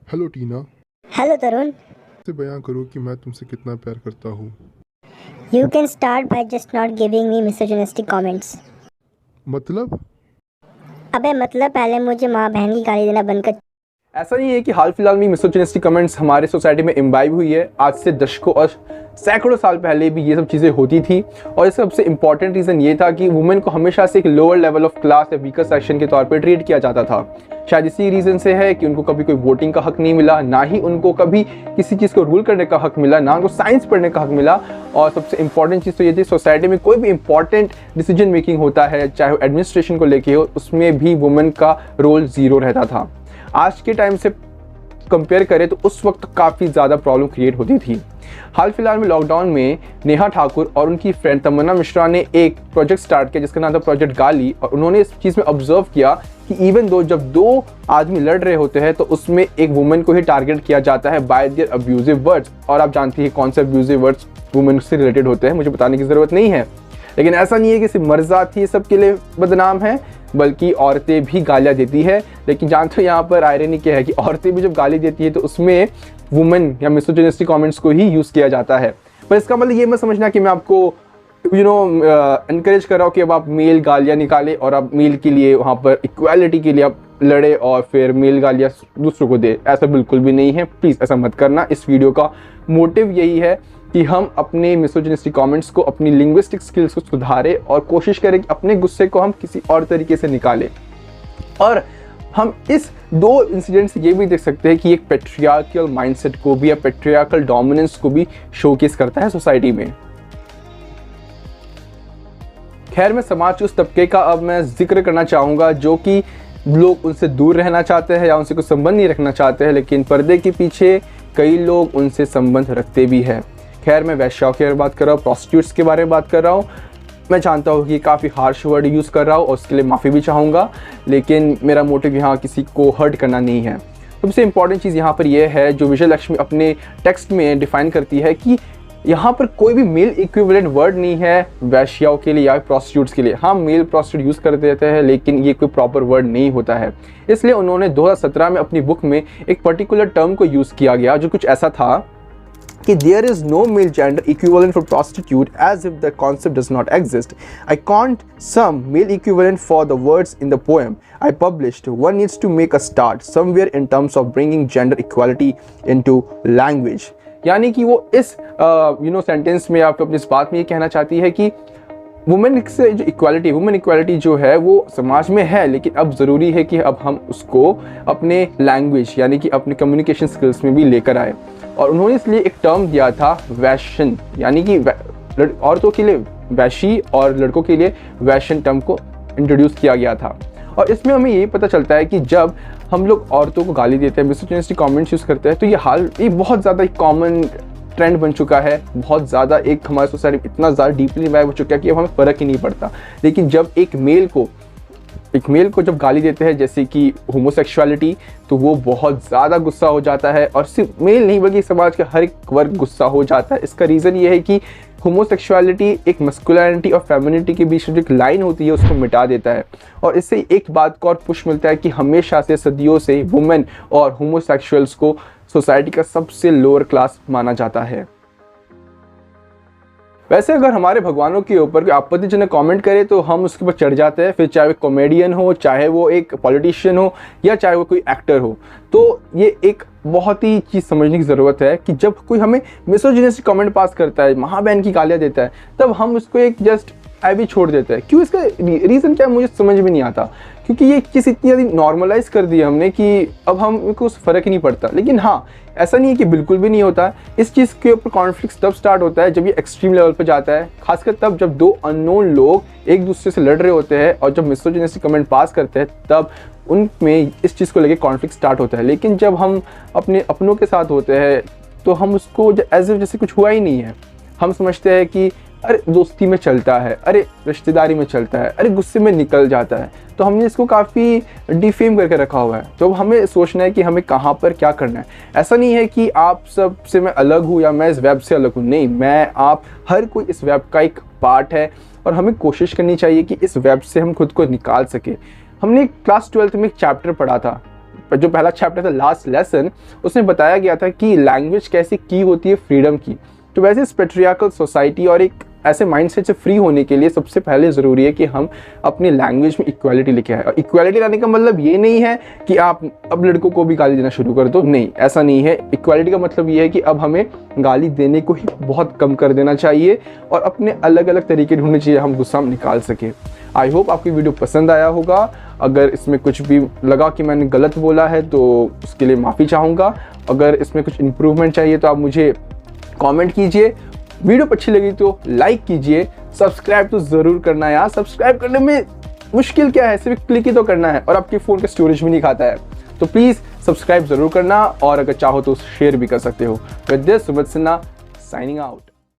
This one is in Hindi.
हेलो टीना। हेलो तरुण। से बयां करो कि मैं तुमसे कितना प्यार करता हूँ। You can start by just not giving me misogynistic comments. मतलब अबे मतलब पहले मुझे माँ बहन की गाली देना बंद कर। ऐसा नहीं है कि हाल फिलहाल में मिसोजिनिस्टिक कमेंट्स हमारे सोसाइटी में इम्बाइब हुई है। आज से दशकों और सैकड़ों साल पहले भी ये सब चीज़ें होती थी और इसका सबसे इंपॉर्टेंट रीज़न ये था कि वुमेन को हमेशा से एक लोअर लेवल ऑफ क्लास या वीकर सेक्शन के तौर पर ट्रीट किया जाता था। शायद इसी रीज़न से है कि उनको कभी कोई वोटिंग का हक नहीं मिला, ना ही उनको कभी किसी चीज़ को रूल करने का हक मिला, ना उनको साइंस पढ़ने का हक मिला। और सबसे इंपॉर्टेंट चीज़ तो ये थी, सोसाइटी में कोई भी इंपॉर्टेंट डिसीजन मेकिंग होता है, चाहे वो एडमिनिस्ट्रेशन को लेके हो, उसमें भी वुमेन का रोल ज़ीरो रहता था। आज के टाइम से कंपेयर करें तो उस वक्त काफ़ी ज़्यादा प्रॉब्लम क्रिएट होती थी। हाल फिलहाल में लॉकडाउन में नेहा ठाकुर और उनकी फ्रेंड तमन्ना मिश्रा ने एक प्रोजेक्ट स्टार्ट किया जिसका नाम था प्रोजेक्ट गाली। और उन्होंने इस चीज़ में ऑब्जर्व किया कि इवन दो जब दो आदमी लड़ रहे होते हैं तो उसमें एक वुमेन को ही टारगेट किया जाता है बाय देयर अब्यूजिव वर्ड्स। और आप जानती हैं कौन से अब्यूजिव वर्ड्स वुमेन से रिलेटेड होते हैं, मुझे बताने की ज़रूरत नहीं है। लेकिन ऐसा नहीं है कि सिर्फ मर्ज़ात ही सबके लिए बदनाम है, बल्कि औरतें भी गालियाँ देती है। लेकिन जानते हो यहाँ पर आयरनी क्या है कि औरतें भी जब गाली देती है तो उसमें वुमेन या मिसोजिनिस्टिक कमेंट्स को ही यूज़ किया जाता है। पर इसका मतलब ये मत समझना कि मैं आपको इनकरेज कर रहा हूँ कि अब आप मेल गालियाँ निकालें और आप मेल के लिए वहाँ पर इक्वालिटी के लिए आप लड़े और फिर मेल गालियाँ दूसरों को दे। ऐसा बिल्कुल भी नहीं है, प्लीज़ ऐसा मत करना। इस वीडियो का मोटिव यही है कि हम अपने मिसोजिनिस्टिक कमेंट्स को, अपनी लिंग्विस्टिक स्किल्स को सुधारें और कोशिश करें कि अपने गुस्से को हम किसी और तरीके से निकालें। और हम इस दो इंसिडेंट से ये भी देख सकते हैं कि एक पेट्रियार्कल माइंडसेट को भी या पेट्रियार्कल डोमिनेंस को भी शोकेस करता है सोसाइटी में। खैर, मैं समाज के उस तबके का अब मैं जिक्र करना चाहूँगा जो कि लोग उनसे दूर रहना चाहते हैं या उनसे कोई संबंध नहीं रखना चाहते हैं, लेकिन पर्दे के पीछे कई लोग उनसे संबंध रखते भी हैं। खैर, मैं वैश्याओं की बात कर रहा हूँ, प्रोस्टिट्यूट्स के बारे में बात कर रहा हूँ। मैं जानता हूँ कि काफ़ी हार्श वर्ड यूज़ कर रहा हूँ और उसके लिए माफ़ी भी चाहूँगा, लेकिन मेरा मोटिव यहाँ किसी को हर्ट करना नहीं है। सबसे इंपॉर्टेंट चीज़ यहाँ पर यह है जो विजयलक्ष्मी अपने टेक्स्ट में डिफाइन करती है कि यहाँ पर कोई भी मेल इक्विवेलेंट वर्ड नहीं है वैश्याओं के लिए या प्रोस्टिट्यूट्स के लिए। हाँ, मेल प्रोस्टिट्यूट यूज़ कर देते हैं, लेकिन ये कोई प्रॉपर वर्ड नहीं होता है। इसलिए उन्होंने 2017 में अपनी बुक में एक पर्टिकुलर टर्म को यूज़ किया गया जो कुछ ऐसा था कि there is no male gender equivalent for prostitute as if the concept does not exist. I can't some male equivalent for the words in the poem I published. One needs to make a start somewhere in terms of bringing gender equality into language. यानी कि वो इस सेंटेंस में आप अपनी इस बात में ये कहना चाहती है कि वुमेन से जो वुमेन इक्वालिटी जो है वो समाज में है, लेकिन अब ज़रूरी है कि अब हम उसको अपने लैंग्वेज यानी कि अपने कम्युनिकेशन स्किल्स में भी लेकर आए। और उन्होंने इसलिए एक टर्म दिया था वैशन, यानी कि औरतों के लिए वैशी और लड़कों के लिए वैशन टर्म को इंट्रोड्यूस किया गया था। और इसमें हमें यही पता चलता है कि जब हम लोग औरतों को गाली देते हैं, मिसोजिनिस्टिक कमेंट्स यूज़ करते हैं, तो ये बहुत ज़्यादा एक कॉमन ट्रेंड बन चुका है। बहुत ज़्यादा एक हमारे सोसाइटी में इतना ज़्यादा डीपली इन्वाइव हो चुका है कि अब हमें फ़र्क ही नहीं पड़ता। लेकिन जब एक मेल को जब गाली देते हैं जैसे कि होमोसेक्सुअलिटी, तो वो बहुत ज़्यादा गुस्सा हो जाता है। और सिर्फ मेल नहीं बल्कि समाज का हर एक वर्ग गुस्सा हो जाता है। इसका रीज़न ये है कि होमोसेक्सुअलिटी एक मस्कुलिनिटी और फेमिनिटी के बीच जो एक लाइन होती है उसको मिटा देता है। और इससे एक बात को और पुश मिलता है कि हमेशा से सदियों से वुमेन और होमोसेक्सुअल्स को सोसाइटी का सबसे लोअर क्लास माना जाता है। वैसे अगर हमारे भगवानों के ऊपर कोई आपत्तिजनक कमेंट करे तो हम उसके ऊपर चढ़ जाते हैं, फिर चाहे वो कॉमेडियन हो, चाहे वो एक पॉलिटिशियन हो या चाहे वो कोई एक्टर हो। तो ये एक बहुत ही चीज़ समझने की ज़रूरत है कि जब कोई हमें मिसोजिनिस्टिक कमेंट पास करता है, माँ बहन की गालियाँ देता है, तब हम उसको एक जस्ट भी छोड़ देते हैं। क्यों? इसका रीज़न क्या है मुझे समझ में नहीं आता, क्योंकि ये चीज़ इतनी ज़्यादा नॉर्मलाइज कर दी हमने कि अब हमको फ़र्क ही नहीं पड़ता। लेकिन हाँ, ऐसा नहीं है कि बिल्कुल भी नहीं होता। इस चीज़ के ऊपर कॉन्फ्लिक्ट तब स्टार्ट होता है जब ये एक्सट्रीम लेवल पर जाता है, खासकर तब जब दो अननोन लोग एक दूसरे से लड़ रहे होते हैं और जब मिसोजिनिस्टिक कमेंट पास करते हैं तब उनमें इस चीज़ को लेकर कॉन्फ्लिक्ट स्टार्ट होता है। लेकिन जब हम अपने अपनों के साथ होते हैं तो हम उसको एज इफ जैसे कुछ हुआ ही नहीं है। हम समझते हैं कि अरे दोस्ती में चलता है, अरे रिश्तेदारी में चलता है, अरे गुस्से में निकल जाता है। तो हमने इसको काफ़ी डिफेम करके रखा हुआ है। तो हमें सोचना है कि हमें कहाँ पर क्या करना है। ऐसा नहीं है कि आप सब से मैं अलग हूँ या मैं इस वेब से अलग हूँ, नहीं, मैं आप हर कोई इस वेब का एक पार्ट है और हमें कोशिश करनी चाहिए कि इस वेब से हम खुद को निकाल सके। हमने क्लास 12th में एक चैप्टर पढ़ा था, जो पहला चैप्टर था लास्ट लेसन, उसमें बताया गया था कि लैंग्वेज कैसी की होती है फ्रीडम की। तो वैसे इस पेट्रियार्कल सोसाइटी और एक ऐसे माइंडसेट से फ्री होने के लिए सबसे पहले ज़रूरी है कि हम अपनी लैंग्वेज में इक्वालिटी लेके आए। और इक्वालिटी लाने का मतलब ये नहीं है कि आप अब लड़कों को भी गाली देना शुरू कर दो, नहीं, ऐसा नहीं है। इक्वालिटी का मतलब ये है कि अब हमें गाली देने को ही बहुत कम कर देना चाहिए और अपने अलग अलग तरीके ढूंढने चाहिए, हम गुस्सा निकाल सकें। आई होप आपकी वीडियो पसंद आया होगा। अगर इसमें कुछ भी लगा कि मैंने गलत बोला है तो उसके लिए माफ़ी चाहूँगा। अगर इसमें कुछ इम्प्रूवमेंट चाहिए तो आप मुझे कमेंट कीजिए। वीडियो अच्छी लगी तो लाइक कीजिए। सब्सक्राइब तो ज़रूर करना है यार, सब्सक्राइब करने में मुश्किल क्या है, सिर्फ क्लिक ही तो करना है और आपके फ़ोन का स्टोरेज भी नहीं खाता है। तो प्लीज़ सब्सक्राइब ज़रूर करना और अगर चाहो तो शेयर भी कर सकते हो। With this Sumit Sinha signing out.